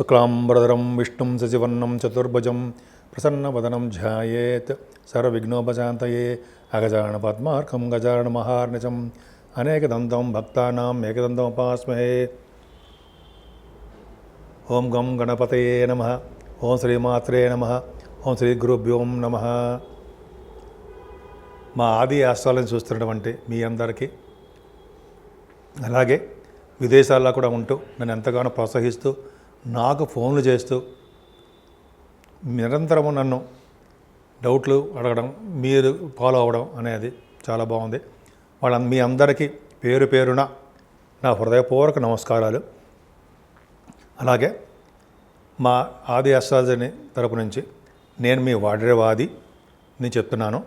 శుక్లాంబరధరం విష్ణుం శశివర్ణం చతుర్భుజం ప్రసన్నవదనం ధ్యాయేత్ సర్వవిఘ్నోపశాంతయే అగజానన పద్మార్కం గజానన మహార్నిశం అనేకదంతం భక్తానాం ఏకదంతం ఉపాస్మహే. ఓం గం గణపతయే నమః. ఓం శ్రీమాత్రే నమః. ఓం శ్రీ గురుభ్యోం నమః. మా ఆది ఆశ్రయాలను చూస్తున్నటువంటి మీ అందరికీ, అలాగే విదేశాల్లో కూడా ఉంటూ నన్ను ఎంతగానో ప్రోత్సహిస్తూ నాకు ఫోన్లు చేస్తూ నిరంతరము నన్ను డౌట్లు అడగడం, మీరు ఫాలో అవ్వడం అనేది చాలా బాగుంది. మీ అందరికీ పేరు పేరున నా హృదయపూర్వక నమస్కారాలు. అలాగే మా ఆది ఆస్ట్రాలజీ తరపు నుంచి నేను మీ వాడ్రేవాది నేను చెప్తున్నాను.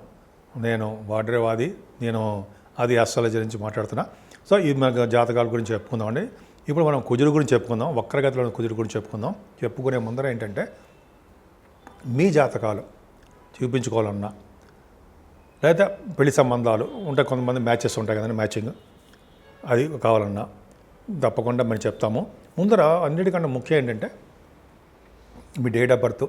నేను వాడ్రేవాది, నేను ఆది ఆస్ట్రాలజీ నుంచి మాట్లాడుతున్నా. సో ఈ మన జాతకాల గురించి చెప్పుకుందామండి. ఇప్పుడు మనం కుజుడు గురించి చెప్పుకుందాం, వక్రగతిలో కుజుడు గురించి చెప్పుకుందాం. చెప్పుకునే ముందర ఏంటంటే, మీ జాతకాలు చూపించుకోవాలన్నా, లేదా పెళ్లి సంబంధాలు ఉంటాయి, కొంతమంది మ్యాచెస్ ఉంటాయి కదండి, మ్యాచింగ్ అది కావాలన్నా తప్పకుండా మేము చెప్తాము. ముందర అన్నిటికన్నా ముఖ్యం ఏంటంటే మీ date of birth,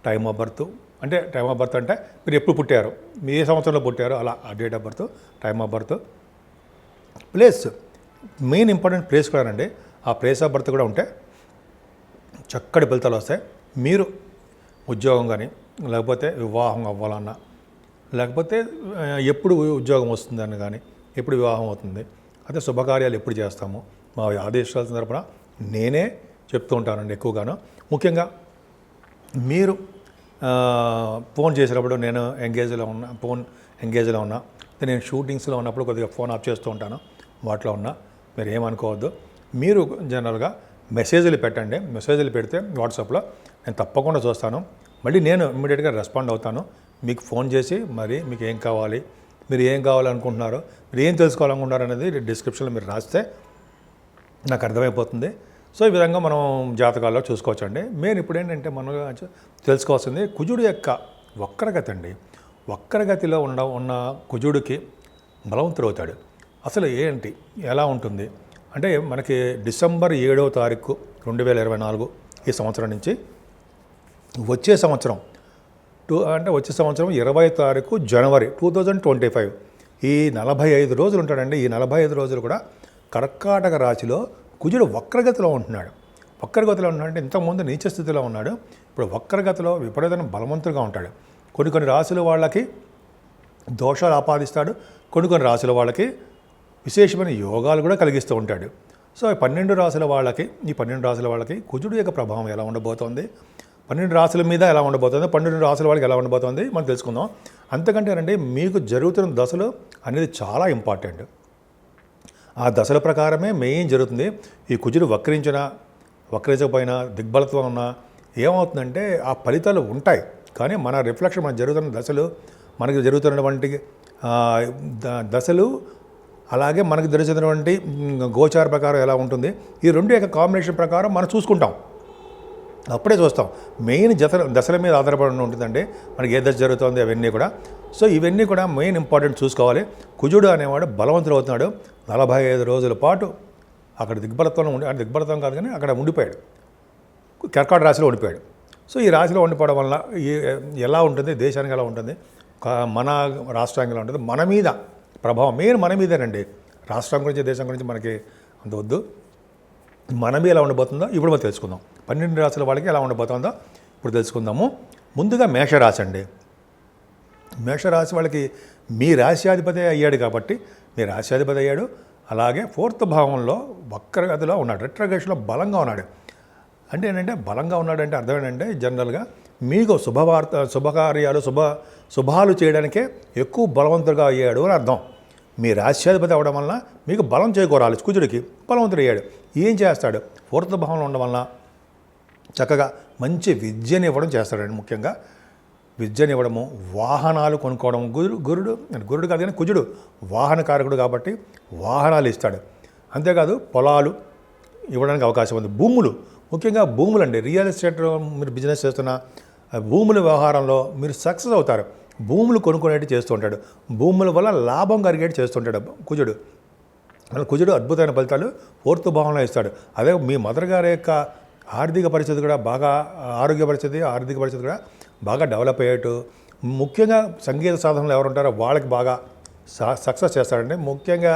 time of birth. అంటే టైమ్ ఆఫ్ బర్త్ అంటే మీరు ఎప్పుడు పుట్టారు, మీ ఏ సంవత్సరంలో పుట్టారో అలా ఆ date of birth, time of birth, place, main important place కూడా అండి. ఆ ప్లేస్ ఆఫ్ బర్త్ కూడా ఉంటే చక్కటి ఫలితాలు వస్తాయి. మీరు ఉద్యోగం కానీ, లేకపోతే వివాహం అవ్వాలన్నా, లేకపోతే ఎప్పుడు ఉద్యోగం వస్తుందని కానీ, ఎప్పుడు వివాహం అవుతుంది, అదే శుభకార్యాలు ఎప్పుడు చేస్తాము, మా ఆదేశాల తరపున నేనే చెప్తూ ఉంటానండి ఎక్కువగాను. ముఖ్యంగా మీరు ఫోన్ చేసినప్పుడు నేను ఫోన్ ఎంగేజ్లో ఉన్నా, నేను షూటింగ్స్లో ఉన్నప్పుడు కొద్దిగా ఫోన్ ఆఫ్ చేస్తూ ఉంటాను. వాటిలో ఉన్నా మీరు ఏమనుకోవద్దు. మీరు జనరల్గా మెసేజ్లు పెట్టండి. మెసేజ్లు పెడితే వాట్సాప్లో నేను తప్పకుండా చూస్తాను. మళ్ళీ నేను ఇమ్మీడియట్గా రెస్పాండ్ అవుతాను. మీకు ఫోన్ చేసి మరి మీకు ఏం కావాలి, మీరు ఏం కావాలనుకుంటున్నారో, మీరు ఏం తెలుసుకోవాలనుకుంటున్నారు అనేది డిస్క్రిప్షన్లో మీరు రాస్తే నాకు అర్థమైపోతుంది. సో ఈ విధంగా మనం జాతకాల్లో చూసుకోవచ్చండి. మెయిన్ ఇప్పుడు ఏంటంటే మనం తెలుసుకోవాల్సింది కుజుడు యొక్క వక్రగతి అండి. వక్రగతిలో ఉన్న కుజుడికి బలవంతుడు అవుతాడు. అసలు ఏంటి, ఎలా ఉంటుంది అంటే, మనకి డిసెంబర్ 7వ తారీఖు 2024 ఈ సంవత్సరం నుంచి వచ్చే సంవత్సరం వచ్చే సంవత్సరం 20వ తారీఖు జనవరి 2025 ఈ 45 రోజులు ఉంటాడండి. ఈ 45 రోజులు కూడా కర్కాటక రాశిలో కుజుడు వక్రగతిలో ఉంటున్నాడు. వక్రగతిలో ఉన్నాడంటే ఇంతకుముందు నీచ స్థితిలో ఉన్నాడు, ఇప్పుడు వక్రగతిలో విపరీతమైన బలవంతుడుగా ఉంటాడు. కొన్ని రాశుల వాళ్ళకి దోషాలు ఆపాదిస్తాడు, కొన్ని రాశుల వాళ్ళకి విశేషమైన యోగాలు కూడా కలిగిస్తూ ఉంటాడు. సో ఈ 12 రాశుల వాళ్ళకి కుజుడు యొక్క ప్రభావం ఎలా ఉండబోతోంది, 12 రాశుల మీద ఎలా ఉండబోతుంది, 12 రాశుల వాళ్ళకి ఎలా ఉండబోతోంది మనం తెలుసుకుందాం. అంతకంటే రండి, మీకు జరుగుతున్న దశలు అనేది చాలా ఇంపార్టెంట్. ఆ దశల ప్రకారమే మెయిన్ జరుగుతుంది. ఈ కుజుడు వక్రించకపోయినా, దిగ్బలత్వం ఉన్నా ఏమవుతుందంటే ఆ ఫలితాలు ఉంటాయి. కానీ మన రిఫ్లెక్షన్, మనకు జరుగుతున్న దశలు, మనకి జరుగుతున్నటువంటి దశలు, అలాగే మనకు జరుగుతున్నటువంటి గోచార ప్రకారం ఎలా ఉంటుంది, ఈ రెండు యొక్క కాంబినేషన్ ప్రకారం మనం చూసుకుంటాం. అప్పుడే చూస్తాం. మెయిన్ దశల మీద ఆధారపడి ఉంటుందండి మనకి ఏ దశ జరుగుతుంది అవన్నీ కూడా. సో ఇవన్నీ కూడా మెయిన్ ఇంపార్టెంట్ చూసుకోవాలి. కుజుడు అనేవాడు బలవంతుడు అవుతున్నాడు. 45 రోజుల పాటు అక్కడ దిగ్బలత్వంలో దిగ్బలత్వం కాదు కానీ అక్కడ ఉండిపోయాడు, కర్కాటక రాశిలో ఉండిపోయాడు. సో ఈ రాశిలో ఉండిపోవడం వల్ల ఎలా ఉంటుంది, దేశానికి ఎలా ఉంటుంది, మన రాష్ట్రానికి ఎలా ఉంటుంది, మన మీద ప్రభావం మెయిన్ మన మీదేనండి. రాష్ట్రం గురించి, దేశం గురించి మనకి అంత వద్దు. మన మీద ఎలా ఉండబోతుందో ఇప్పుడు మనం తెలుసుకుందాం. 12 రాశుల వాళ్ళకి ఎలా ఉండబోతుందో ఇప్పుడు తెలుసుకుందాము. ముందుగా మేషరాశి అండి. మేషరాశి వాళ్ళకి మీ రాశ్యాధిపతి అయ్యాడు కాబట్టి, మీ రాశ్యాధిపతి అయ్యాడు. అలాగే 4th భావంలో వక్రగతిలో ఉన్నాడు, రెట్రోగ్రేషన్లో బలంగా ఉన్నాడు. అంటే ఏంటంటే బలంగా ఉన్నాడంటే అర్థం ఏంటంటే, జనరల్గా మీకు శుభకార్యాలు, శుభాలు చేయడానికే ఎక్కువ బలవంతుడిగా అయ్యాడు అని అర్థం. మీ రాశ్యాధిపతి అవ్వడం వలన మీకు బలం చేకూరాలి. కుజుడికి బలవంతుడు అయ్యాడు. ఏం చేస్తాడు, 4th భావంలో ఉండడం వలన చక్కగా మంచి విద్యని ఇవ్వడం చేస్తాడండి. ముఖ్యంగా విద్యని ఇవ్వడము, వాహనాలు కొనుక్కోవడం. గురుడు కాదు కానీ కుజుడు వాహనకారకుడు కాబట్టి వాహనాలు ఇస్తాడు. అంతేకాదు పొలాలు ఇవ్వడానికి అవకాశం ఉంది. భూములు, ముఖ్యంగా భూములు అండి. రియల్ ఎస్టేట్ మీరు బిజినెస్ చేస్తున్న భూముల వ్యవహారంలో మీరు సక్సెస్ అవుతారు. భూములు కొనుక్కునేట్టు చేస్తూ ఉంటాడు. భూముల వల్ల లాభం కలిగేట్టు చేస్తుంటాడు కుజుడు. కుజుడు అద్భుతమైన ఫలితాలు 4th భావంలో ఇస్తాడు. అదే మీ మదర్ గారి యొక్క ఆర్థిక పరిస్థితి కూడా బాగా ఆర్థిక పరిస్థితి కూడా బాగా డెవలప్ అయ్యేట్టు, ముఖ్యంగా సంగీత సాధనలు ఎవరు ఉంటారో వాళ్ళకి బాగా సక్సెస్ చేస్తాడండి. ముఖ్యంగా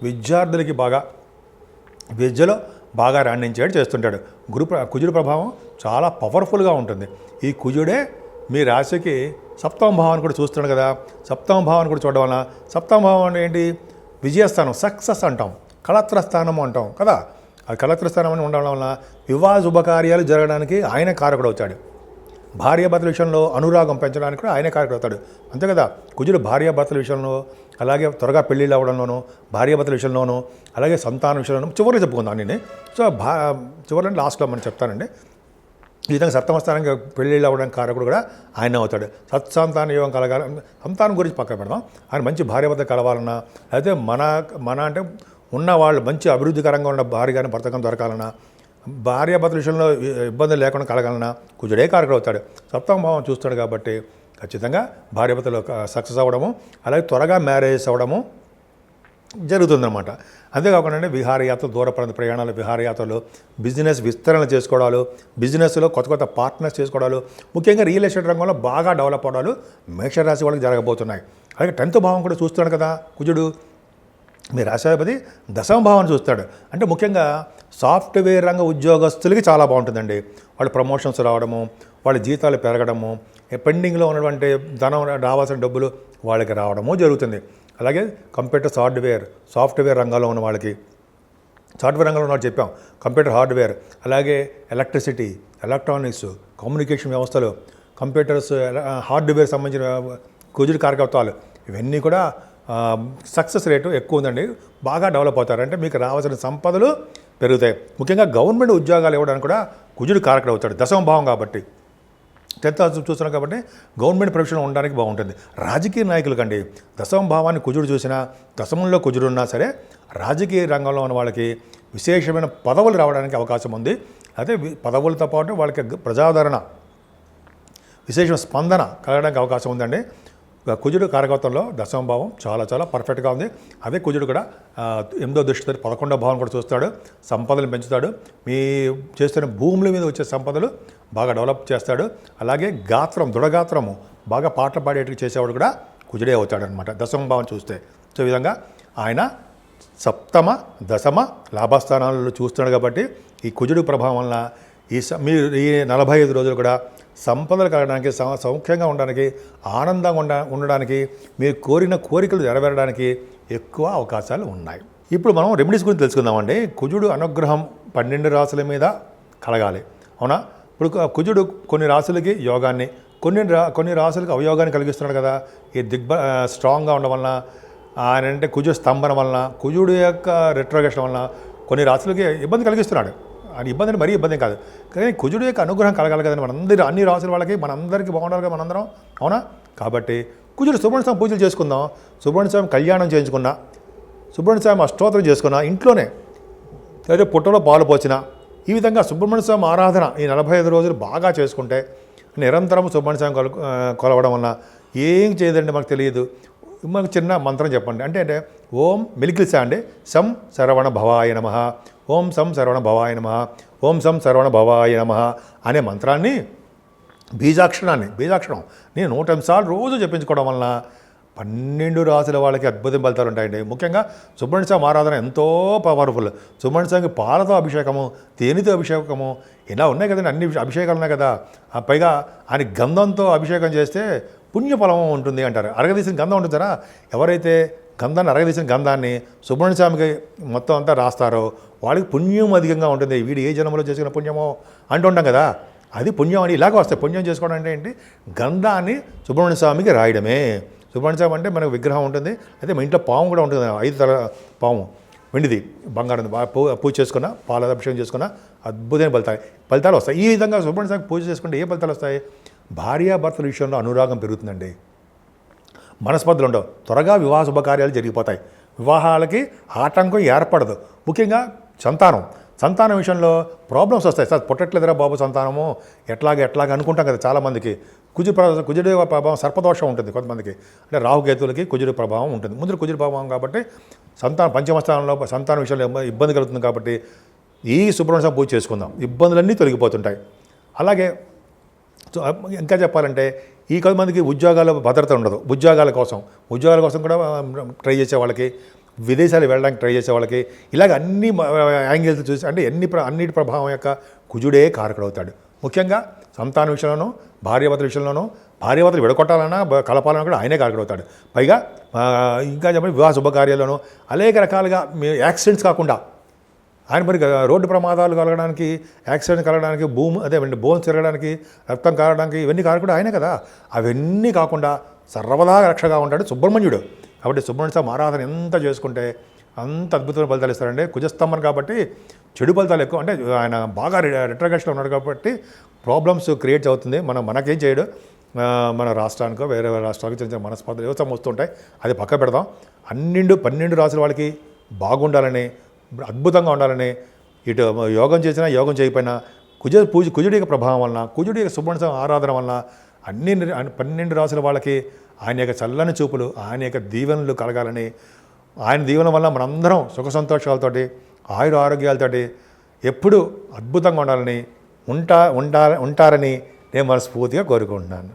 విద్యార్థులకి బాగా విద్యలో బాగా రాణించేట్టు చేస్తుంటాడు. కుజుడు ప్రభావం చాలా పవర్ఫుల్గా ఉంటుంది. ఈ కుజుడే మీ రాశికి సప్తమ భావాన్ని కూడా చూస్తున్నాడు కదా. సప్తమ భావాన్ని కూడా చూడడం వలన, సప్తమ భావం అంటే ఏంటి? విజయస్థానం, సక్సెస్ అంటాం, కళత్ర స్థానం అంటాం కదా. ఆ కళత్ర స్థానం అని ఉండడం వలన వివాహ శుభకార్యాలు జరగడానికి ఆయన కారకుడు అవుతాడు. భార్యాభర్తల విషయంలో అనురాగం పెంచడానికి కూడా ఆయన కారకుడు అవుతాడు. అంతే కదా. కుజుడు భార్యాభర్తల విషయంలో, అలాగే త్వరగా పెళ్ళిళ్ళు అవ్వడంలోనూ, భార్యాభర్తల విషయంలోనూ, అలాగే సంతానం విషయంలోనూ చివరిలో చెప్పుకుందాం నేను. సో చివరిలో లాస్ట్లో మనం చెప్తానండి. ఈ విధంగా సప్తమ స్థానానికి పెళ్ళిళ్ళు అవ్వడానికి కారకుడు కూడా ఆయన అవుతాడు. సత్సంతాన యోగం కలగాలి, సంతానం గురించి పక్కన పెడదాం. ఆయన మంచి భార్యాభర్త కలవాలన్నా, అయితే మన అంటే ఉన్నవాళ్ళు మంచి అభివృద్ధికరంగా ఉన్న భార్య కానీ భర్త కానీ దొరకాలన్నా, భార్యాభర్తల విషయంలో ఇబ్బందులు లేకుండా కలగాలన్నా కుజుడే కారకుడు అవుతాడు. సప్తమ భావం చూస్తాడు కాబట్టి ఖచ్చితంగా భార్యాభర్తలు సక్సెస్ అవ్వడము, అలాగే త్వరగా మ్యారేజెస్ అవ్వడము జరుగుతుందన్నమాట. అంతేకాకుండా విహారయాత్ర, దూర ప్రాంత ప్రయాణాలు, విహారయాత్రలు, బిజినెస్ విస్తరణ చేసుకోవడాలు, బిజినెస్లో కొత్త పార్ట్నర్స్ చేసుకోవడాలు, ముఖ్యంగా రియల్ ఎస్టేట్ రంగంలో బాగా డెవలప్ అవడాలు మేషరాశి వాళ్ళకి జరగబోతున్నాయి. అలాగే 10th భావం కూడా చూస్తున్నాడు కదా కుజుడు. మీ రాశాధిపతి దశమ భావాన్ని చూస్తాడు. అంటే ముఖ్యంగా సాఫ్ట్వేర్ రంగ ఉద్యోగస్తులకి చాలా బాగుంటుందండి. వాళ్ళు ప్రమోషన్స్ రావడము, వాళ్ళ జీతాలు పెరగడము, పెండింగ్లో ఉన్నటువంటి ధనం రావాల్సిన డబ్బులు వాళ్ళకి రావడము జరుగుతుంది. అలాగే కంప్యూటర్ సాఫ్ట్వేర్ రంగంలో ఉన్న వాళ్ళకి, సాఫ్ట్వేర్ రంగంలో ఉన్న చెప్పాం, కంప్యూటర్ హార్డ్వేర్, అలాగే ఎలక్ట్రిసిటీ, ఎలక్ట్రానిక్స్, కమ్యూనికేషన్ వ్యవస్థలు, కంప్యూటర్స్, హార్డ్వేర్ సంబంధించిన కుజుడు కారకత్వాలు, ఇవన్నీ కూడా సక్సెస్ రేటు ఎక్కువ ఉందండి. బాగా డెవలప్ అవుతారు. అంటే మీకు రావాల్సిన సంపదలు పెరుగుతాయి. ముఖ్యంగా గవర్నమెంట్ ఉద్యోగాలు ఇవ్వడానికి కూడా కుజుడు కారకుడు అవుతాడు. దశమ భావం కాబట్టి, 10th హౌస్ చూస్తున్నాం కాబట్టి గవర్నమెంట్ ప్రొఫెషన్ ఉండడానికి బాగుంటుంది. రాజకీయ నాయకులకండి దశమ భావాన్ని కుజుడు చూసినా, దశమంలో కుజుడు ఉన్నా సరే రాజకీయ రంగంలో ఉన్న వాళ్ళకి విశేషమైన పదవులు రావడానికి అవకాశం ఉంది. అదే పదవులతో పాటు వాళ్ళకి ప్రజాదరణ, విశేషమైన స్పందన కలగడానికి అవకాశం ఉందండి. కుజుడు కారకత్వంలో దశమ భావం చాలా చాలా పర్ఫెక్ట్గా ఉంది. అదే కుజుడు కూడా 8వ దృష్టితో 11వ భావం కూడా చూస్తాడు. సంపదలు పెంచుతాడు. మీ చేస్తున్న భూముల మీద వచ్చే సంపదలు బాగా డెవలప్ చేస్తాడు. అలాగే దృఢగాత్రము బాగా పాటలు పాడేటివి చేసేవాడు కూడా కుజుడే అవుతాడనమాట దశమ భావం చూస్తే. సో ఈ విధంగా ఆయన సప్తమ, దశమ లాభస్థానాలలో చూస్తున్నాడు కాబట్టి ఈ కుజుడు ప్రభావం వలన మీరు ఈ 45 రోజులు కూడా సంపదలు కలగడానికి, సౌఖ్యంగా ఉండడానికి, ఆనందంగా ఉండడానికి, మీరు కోరిన కోరికలు నెరవేరడానికి ఎక్కువ అవకాశాలు ఉన్నాయి. ఇప్పుడు మనం రెమెడీస్ గురించి తెలుసుకుందామండి. కుజుడు అనుగ్రహం 12 రాశుల మీద కలగాలి, అవునా? ఇప్పుడు కుజుడు కొన్ని రాశులకి యోగాన్ని, కొన్ని రాశులకు అవయోగాన్ని కలిగిస్తున్నాడు కదా. ఈ స్ట్రాంగ్గా ఉండడం వలన, ఆయన అంటే కుజు స్తంభన వలన, కుజుడు యొక్క రెట్రోగేషన్ వలన కొన్ని రాశులకి ఇబ్బంది కలిగిస్తున్నాడు. అని ఇబ్బంది అంటే మరీ ఇబ్బంది కాదు, కానీ కుజుడు యొక్క అనుగ్రహం కలగాలి కదండి. అన్ని రాసుల వాళ్ళకి, మనందరికీ బాగుండాలి కదా మనందరం, అవునా? కాబట్టి కుజుడు సుబ్రహ్మణ్య స్వామి పూజలు చేసుకుందాం. సుబ్రహ్మణ్య స్వామి కళ్యాణం చేయించుకున్నా, సుబ్రహ్మణ్య స్వామి అష్టోత్తరం చేసుకున్నా, ఇంట్లోనే లేదా పుట్టలో పాలు పోసినా, ఈ విధంగా సుబ్రహ్మణ్య స్వామి ఆరాధన ఈ 45 రోజులు బాగా చేసుకుంటే, నిరంతరం సుబ్రహ్మణ్య స్వామి కొలవడం వలన ఏం చేయదండి మనకు తెలియదు. మాకు చిన్న మంత్రం చెప్పండి. అంటే ఓం మెలికిలిసా అండి, సం శరవణ భవాయ నమః, ఓం సం శరవణ భవాయ నమః, ఓం సం శరవణ భవాయ నమః అనే మంత్రాన్ని, బీజాక్షరం నేను 108 సార్లు రోజు చెప్పించుకోవడం వలన 12 రాశుల వాళ్ళకి అద్భుతం ఫలితాలు ఉంటాయండి. ముఖ్యంగా సుబ్రహ్మణ్య స్వామి ఆరాధన ఎంతో పవర్ఫుల్. సుబ్రహ్మణ్య స్వామికి పాలతో అభిషేకము, తేనెతో అభిషేకము, ఇలా ఉన్నాయి కదండి, అన్ని అభిషేకాలు ఉన్నాయి కదా. పైగా ఆయన గంధంతో అభిషేకం చేస్తే పుణ్యఫలం ఉంటుంది అంటారు. అరగదీసిన గంధం ఉంటుందా, ఎవరైతే అరగదీసిన గంధాన్ని సుబ్రహ్మణ్య స్వామికి మొత్తం అంతా రాస్తారో వాళ్ళకి పుణ్యం అధికంగా ఉంటుంది. వీడు ఏ జన్మలో చేసుకున్న పుణ్యమో అంటుంటాం కదా, అది పుణ్యం అని ఇలాగ వస్తాయి. పుణ్యం చేసుకోవడం అంటే ఏంటి? గంధాన్ని సుబ్రహ్మణ్య స్వామికి రాయడమే. సుబ్రహ్మణ్య స్వామి అంటే మనకు విగ్రహం ఉంటుంది, అయితే మా ఇంట్లో పాము కూడా ఉంటుంది, 5 తల పాము, వెండిది, బంగారం, పూజ చేసుకున్న, పాల అభిషేకం చేసుకున్న అద్భుతమైన ఫలితాలు వస్తాయి. ఈ విధంగా సుబ్రహ్మణ్య స్వామికి పూజ చేసుకుంటే ఏ ఫలితాలు వస్తాయి? భార్యాభర్తల విషయంలో అనురాగం పెరుగుతుందండి, మనస్పర్ధలు ఉండవు, త్వరగా వివాహ శుభకార్యాలు జరిగిపోతాయి, వివాహాలకి ఆటంకం ఏర్పడదు. ముఖ్యంగా సంతానం విషయంలో ప్రాబ్లమ్స్ వస్తాయి. సార్ పుట్టట్లేదురా బాబు సంతానము, ఎట్లాగ అనుకుంటాం కదా చాలామందికి. కుజుడి ప్రభావం, సర్పదోషం ఉంటుంది కొంతమందికి, అంటే రాహుకేతులకి కుజుడి ప్రభావం ఉంటుంది. ముందు కుజుడి ప్రభావం కాబట్టి పంచమ స్థానంలో సంతానం విషయంలో ఇబ్బంది కలుగుతుంది. కాబట్టి ఈ సుబ్రహ్మణ్య స్వామి పూజ చేసుకుందాం, ఇబ్బందులన్నీ తొలగిపోతుంటాయి. అలాగే సో ఇంకా చెప్పాలంటే ఈ కొంతమందికి ఉద్యోగాల భద్రత ఉండదు, ఉద్యోగాల కోసం కూడా ట్రై చేసే వాళ్ళకి, విదేశాలు వెళ్ళడానికి ట్రై చేసే వాళ్ళకి, ఇలాగ అన్ని యాంగిల్స్ చూసి అంటే అన్నిటి ప్రభావం యొక్క కుజుడే కారకుడవుతాడు. ముఖ్యంగా సంతాన విషయంలోనూ, భార్యాభర్తల విషయంలోనూ, భార్యాభర్తలు విడగొట్టాలన్నా కలపాలన్నా కూడా ఆయనే కారకుడవుతాడు. పైగా ఇంకా చెప్పండి వివాహ శుభకార్యాల్లోనూ అనేక రకాలుగా యాక్సిడెంట్స్ కాకుండా ఆయన మరి రోడ్డు ప్రమాదాలు కలగడానికి, యాక్సిడెంట్ కలగడానికి, బోన్స్ తిరగడానికి, రక్తం కారడానికి ఇవన్నీ కారకుడు ఆయనే కదా. అవన్నీ కాకుండా సర్వదా రక్షగా ఉంటాడు సుబ్రహ్మణ్యుడు. కాబట్టి సుబ్రహ్మణ్య స్వామి ఆరాధన ఎంత చేసుకుంటే అంత అద్భుతమైన ఫలితాలు ఇస్తారండి. కుజస్తంభం కాబట్టి చెడు ఫలితాలు ఎక్కువ, అంటే ఆయన బాగా రిట్రగేషన్లో ఉన్నాడు కాబట్టి ప్రాబ్లమ్స్ క్రియేట్ అవుతుంది. మనకేం చేయడు, మన రాష్ట్రానికో వేరే రాష్ట్రాలకు చిన్న చిన్న మనస్పర్ధలు వ్యవసాయం వస్తుంటాయి, అది పక్క పెడదాం. 12 రాసుల వాళ్ళకి బాగుండాలని, అద్భుతంగా ఉండాలని, ఇటు యోగం చేసినా యోగం చేయకపోయినా కుజుడి యొక్క ప్రభావం వలన, కుజుడి యొక్క సుబ్రహ్మణ్య స్వామి ఆరాధన వలన 12 రాసుల వాళ్ళకి ఆయన యొక్క చల్లని చూపులు, ఆయన యొక్క దీవెనలు కలగాలని, ఆయన దీవెన వల్ల మనందరం సుఖ సంతోషాలతోటి, ఆరోగ్యాలతోటి ఎప్పుడూ అద్భుతంగా ఉండాలని ఉంటారని నేను మనస్ఫూర్తిగా కోరుకుంటున్నాను.